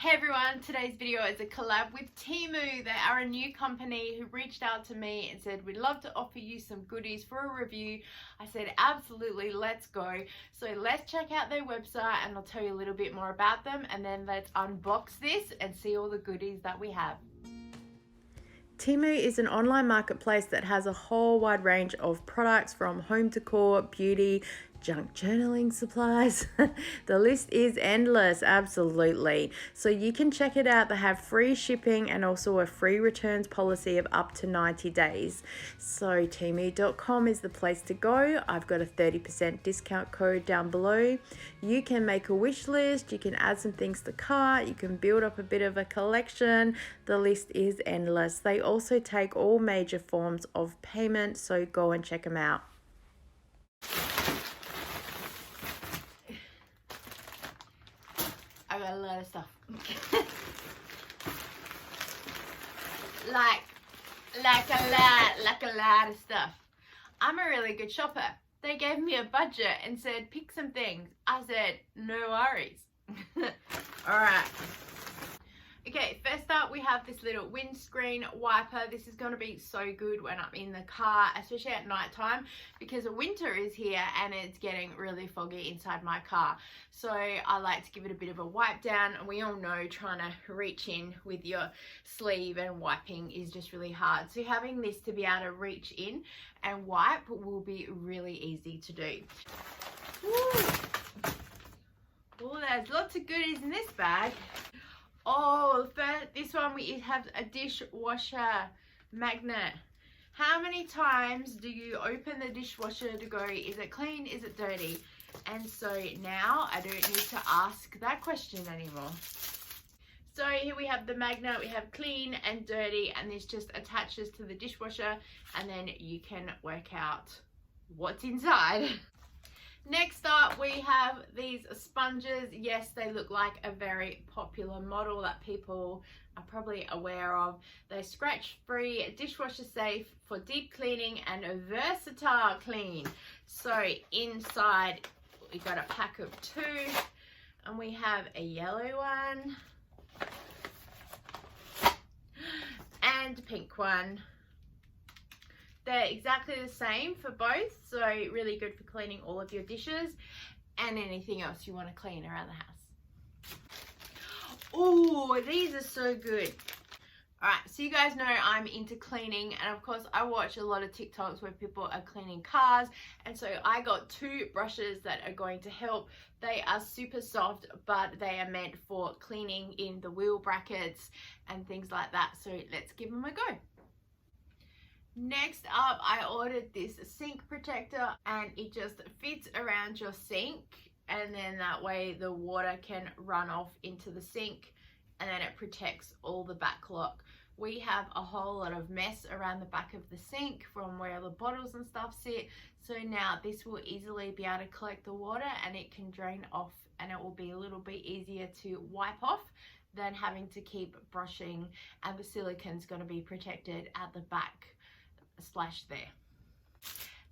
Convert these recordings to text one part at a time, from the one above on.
Hey everyone, today's video is a collab with Temu. They are a new company who reached out to me and said we'd love to offer you some goodies for a review. I said absolutely, let's go. So let's check out their website and I'll tell you a little bit more about them, and then let's unbox this and see all the goodies that we have. Temu is an online marketplace that has a whole wide range of products from home decor, beauty, junk journaling supplies. The list is endless, absolutely. So you can check it out. They have free shipping and also a free returns policy of up to 90 days. So Temu.com is the place to go. I've got a 30% discount code down below. You can make a wish list, you can add some things to cart, you can build up a bit of a collection. The list is endless. They also take all major forms of payment, so go and check them out. I got a lot of stuff. like a lot of stuff. I'm a really good shopper. They gave me a budget and said pick some things. I said no worries. Alright. Okay, first up we have this little windscreen wiper. This is going to be so good when I'm in the car, especially at night time, because winter is here and it's getting really foggy inside my car. So I like to give it a bit of a wipe down, and we all know trying to reach in with your sleeve and wiping is just really hard. So having this to be able to reach in and wipe will be really easy to do. Oh, there's lots of goodies in this bag. Oh, this one we have a dishwasher magnet. How many times do you open the dishwasher to go, is it clean, is it dirty? And so now I don't need to ask that question anymore. So here we have the magnet, we have clean and dirty, and this just attaches to the dishwasher, and then you can work out what's inside. Next up we have these sponges. Yes, they look like a very popular model that people are probably aware of. They're scratch free, dishwasher safe for deep cleaning and a versatile clean. So inside we got a pack of 2, and we have a yellow one and a pink one. They're exactly the same for both, so really good for cleaning all of your dishes and anything else you want to clean around the house. Oh, these are so good. Alright, so you guys know I'm into cleaning, and of course I watch a lot of TikToks where people are cleaning cars, and so I got 2 brushes that are going to help. They are super soft, but they are meant for cleaning in the wheel brackets and things like that, so let's give them a go. Next up, I ordered this sink protector, and it just fits around your sink, and then that way the water can run off into the sink, and then it protects all the backlock. We have a whole lot of mess around the back of the sink from where the bottles and stuff sit, so now this will easily be able to collect the water and it can drain off, and it will be a little bit easier to wipe off than having to keep brushing, and the silicone's going to be protected at the back splash there.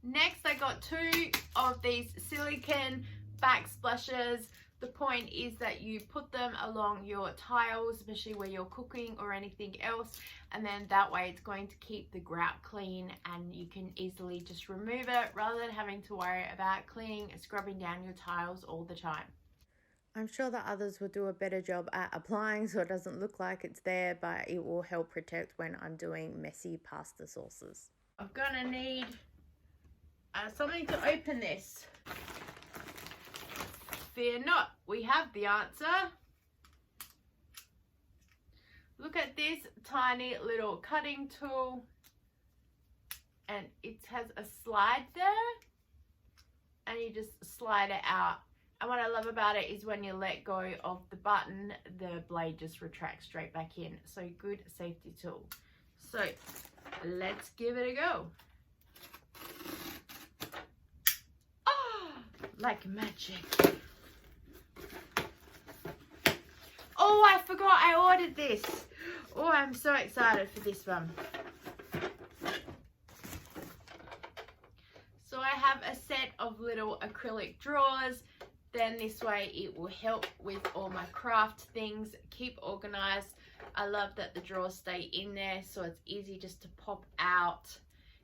Next I got 2 of these silicone backsplashes. The point is that you put them along your tiles, especially where you're cooking or anything else, and then that way it's going to keep the grout clean and you can easily just remove it rather than having to worry about cleaning and scrubbing down your tiles all the time. I'm sure that others will do a better job at applying so it doesn't look like it's there, but it will help protect when I'm doing messy pasta sauces. I'm gonna need something to open this. Fear not, we have the answer. Look at this tiny little cutting tool, and it has a slide there, and you just slide it out. And what I love about it is when you let go of the button, the blade just retracts straight back in. So good safety tool. So let's give it a go. Oh, like magic. Oh, I forgot I ordered this. Oh, I'm so excited for this one. So I have a set of little acrylic drawers Then this way it will help with all my craft things, keep organized. I love that the drawers stay in there, so it's easy just to pop out.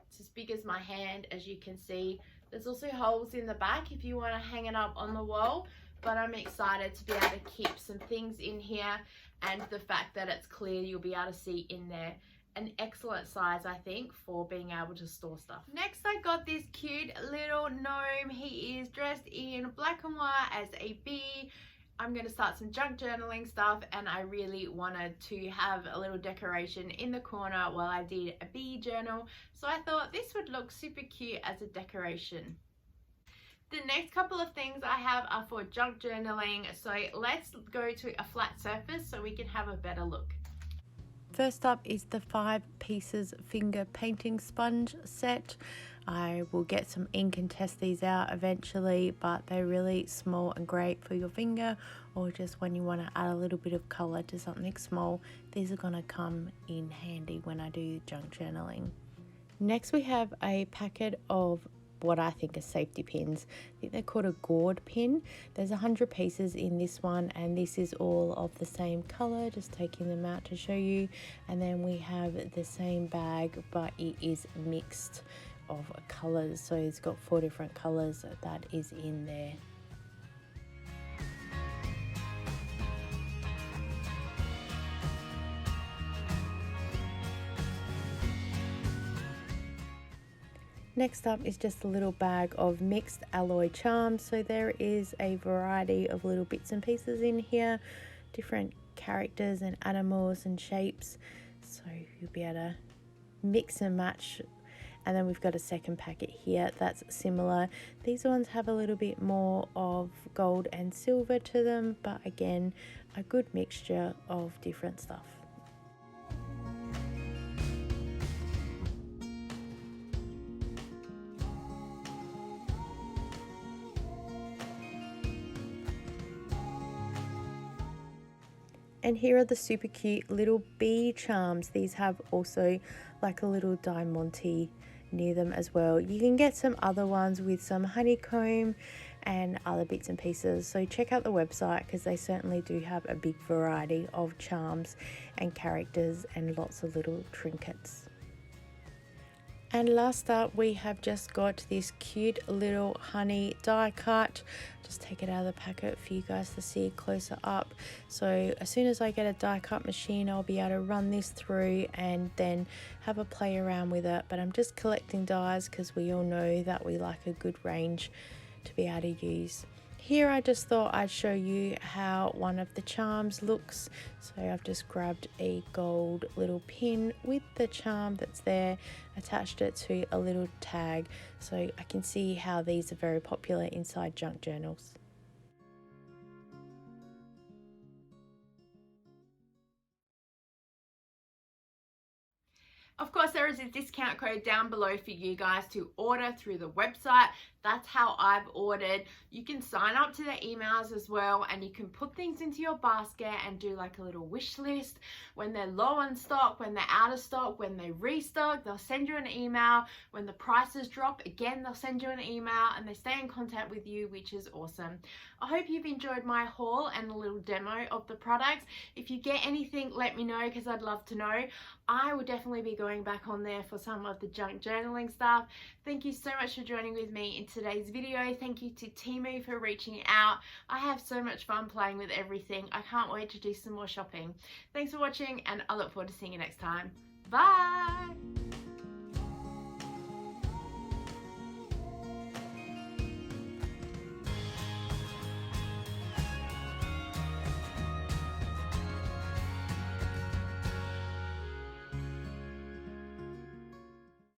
It's as big as my hand, as you can see. There's also holes in the back if you want to hang it up on the wall, but I'm excited to be able to keep some things in here, and the fact that it's clear, you'll be able to see in there. An excellent size, I think, for being able to store stuff. Next, I got this cute little gnome. He is dressed in black and white as a bee. I'm going to start some junk journaling stuff, and I really wanted to have a little decoration in the corner while I did a bee journal, so I thought this would look super cute as a decoration. The next couple of things I have are for junk journaling, so let's go to a flat surface so we can have a better look. First up is the 5 pieces finger painting sponge set. I will get some ink and test these out eventually, but they're really small and great for your finger, or just when you want to add a little bit of colour to something small. These are going to come in handy when I do junk journaling. Next we have a packet of what I think are safety pins. I think they're called a gourd pin. There's 100 pieces in this one, and this is all of the same color, just taking them out to show you. And then we have the same bag, but it is mixed of colors, so it's got 4 different colors that is in there. Next up is just a little bag of mixed alloy charms. So there is a variety of little bits and pieces in here, different characters and animals and shapes, so you'll be able to mix and match. And then we've got a second packet here that's similar. These ones have a little bit more of gold and silver to them, but again, a good mixture of different stuff. And here are the super cute little bee charms. These have also like a little diamante near them as well. You can get some other ones with some honeycomb and other bits and pieces, so check out the website because they certainly do have a big variety of charms and characters and lots of little trinkets. And last up, we have just got this cute little honey die cut. Just take it out of the packet for you guys to see closer up. So as soon as I get a die cut machine, I'll be able to run this through and then have a play around with it. But I'm just collecting dies because we all know that we like a good range to be able to use. Here I just thought I'd show you how one of the charms looks. So I've just grabbed a gold little pin with the charm that's there, attached it to a little tag, so I can see how these are very popular inside junk journals. Of course, there is a discount code down below for you guys to order through the website. That's how I've ordered. You can sign up to their emails as well, and you can put things into your basket and do like a little wish list. When they're low on stock, when they're out of stock, when they restock, they'll send you an email. When the prices drop, again, they'll send you an email, and they stay in contact with you, which is awesome. I hope you've enjoyed my haul and a little demo of the products. If you get anything, let me know because I'd love to know. I will definitely be going back on there for some of the junk journaling stuff. Thank you so much for joining with me in today's video. Thank you to Temu for reaching out. I have so much fun playing with everything. I can't wait to do some more shopping. Thanks for watching, and I look forward to seeing you next time. Bye!